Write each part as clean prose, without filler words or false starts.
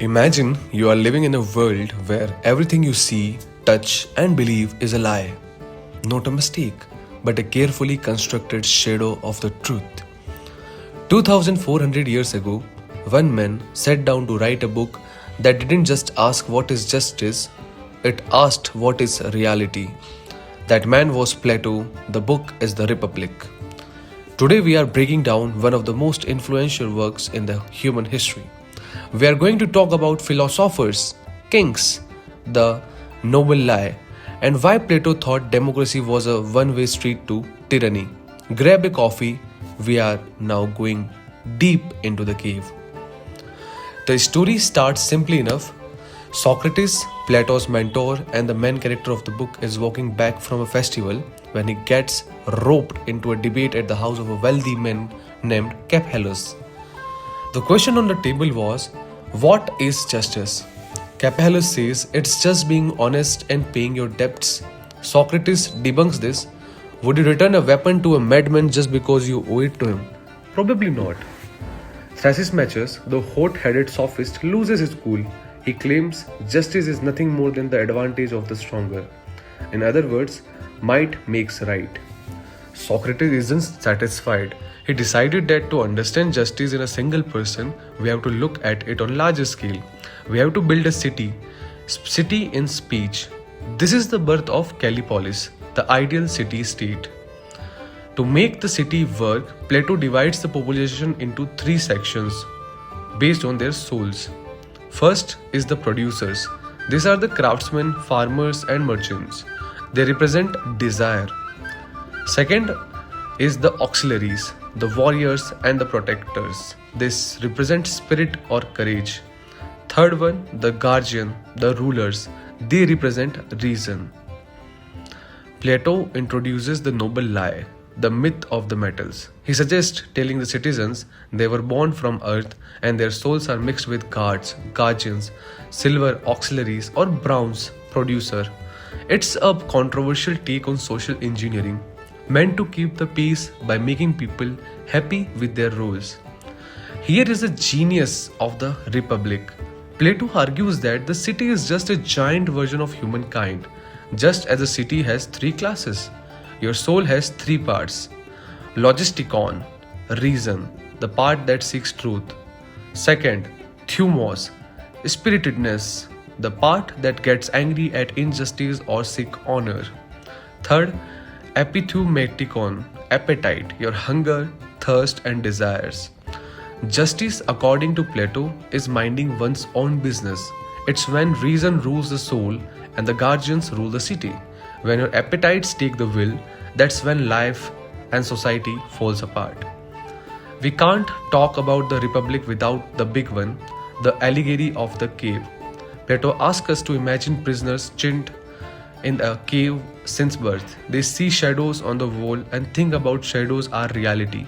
Imagine you are living in a world where everything you see, touch, and believe is a lie. Not a mistake, but a carefully constructed shadow of the truth. 2400 years ago, one man sat down to write a book that didn't just ask what is justice, it asked what is reality. That man was Plato, the book is the Republic. Today we are breaking down one of the most influential works in the human history. We are going to talk about philosophers, kings, the noble lie, and why Plato thought democracy was a one-way street to tyranny. Grab a coffee, we are now going deep into the cave. The story starts simply enough. Socrates, Plato's mentor and the main character of the book, is walking back from a festival when he gets roped into a debate at the house of a wealthy man named Capellus. The question on the table was, what is justice? Capellus says it's just being honest and paying your debts. Socrates debunks this. Would you return a weapon to a madman just because you owe it to him? Probably not. Thrasymachus, the hot-headed sophist, loses his cool. He claims justice is nothing more than the advantage of the stronger. In other words, might makes right. Socrates isn't satisfied. He decided that to understand justice in a single person, we have to look at it on larger scale. We have to build a city in speech. This is the birth of Callipolis, the ideal city-state. To make the city work, Plato divides the population into three sections based on their souls. First is the producers. These are the craftsmen, farmers, and merchants. They represent desire. Second is the auxiliaries, the warriors and the protectors. This represents spirit or courage. Third one, the guardian, the rulers. They represent reason. Plato introduces the noble lie, the myth of the metals. He suggests telling the citizens they were born from earth and their souls are mixed with guards, guardians, silver auxiliaries or bronze producer. It's a controversial take on social engineering, meant to keep the peace by making people happy with their roles. Here is a genius of the Republic. Plato argues that the city is just a giant version of humankind, just as a city has three classes. Your soul has three parts. Logistikon, reason, the part that seeks truth. Second, thumos, spiritedness, the part that gets angry at injustice or seek honor. Third, epitheumatikon, appetite, your hunger, thirst and desires. Justice, according to Plato, is minding one's own business. It's when reason rules the soul and the guardians rule the city. When your appetites take the will, that's when life and society falls apart. We can't talk about the Republic without the big one, the allegory of the cave. Plato asks us to imagine prisoners chained in a cave since birth. They see shadows on the wall and think about shadows are reality.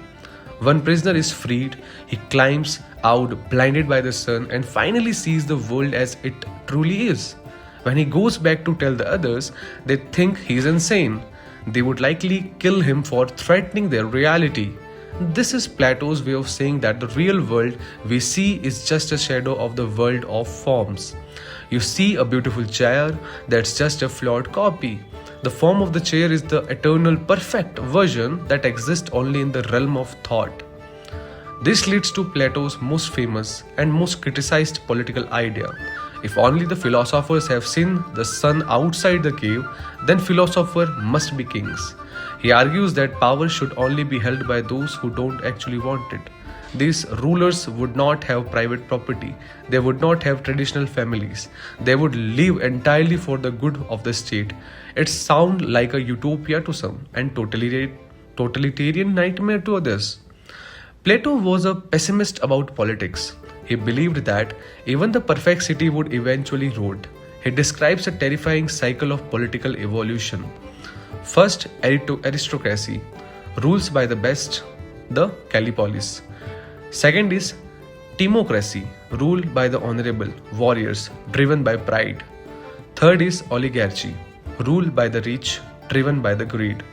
One prisoner is freed, he climbs out blinded by the sun and finally sees the world as it truly is. When he goes back to tell the others, they think he's insane. They would likely kill him for threatening their reality. This is Plato's way of saying that the real world we see is just a shadow of the world of forms. You see a beautiful chair, that's just a flawed copy. The form of the chair is the eternal perfect version that exists only in the realm of thought. This leads to Plato's most famous and most criticized political idea. If only the philosophers have seen the sun outside the cave, then philosophers must be kings. He argues that power should only be held by those who don't actually want it. These rulers would not have private property, they would not have traditional families, they would live entirely for the good of the state. It sounds like a utopia to some and totalitarian nightmare to others. Plato was a pessimist about politics. He believed that even the perfect city would eventually rot. He describes a terrifying cycle of political evolution. First, aristocracy, rules by the best, the Callipolis. Second is timocracy, ruled by the honorable, warriors, driven by pride. Third is oligarchy, ruled by the rich, driven by the greed.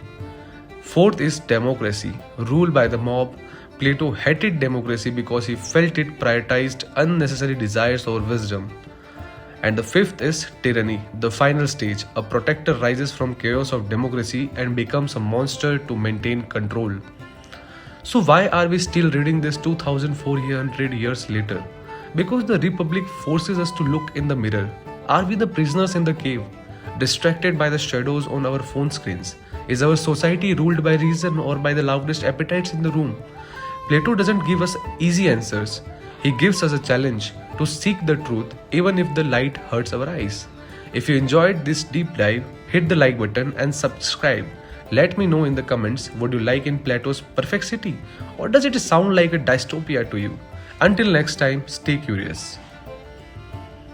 Fourth is democracy, ruled by the mob, Plato hated democracy because he felt it prioritized unnecessary desires over wisdom. And the fifth is tyranny, the final stage. A protector rises from chaos of democracy and becomes a monster to maintain control. So, why are we still reading this 2400 years later? Because the Republic forces us to look in the mirror. Are we the prisoners in the cave, distracted by the shadows on our phone screens? Is our society ruled by reason or by the loudest appetites in the room? Plato doesn't give us easy answers. He gives us a challenge to seek the truth even if the light hurts our eyes. If you enjoyed this deep dive, hit the like button and subscribe. Let me know in the comments, would you like in Plato's perfect city or does it sound like a dystopia to you? Until next time, stay curious.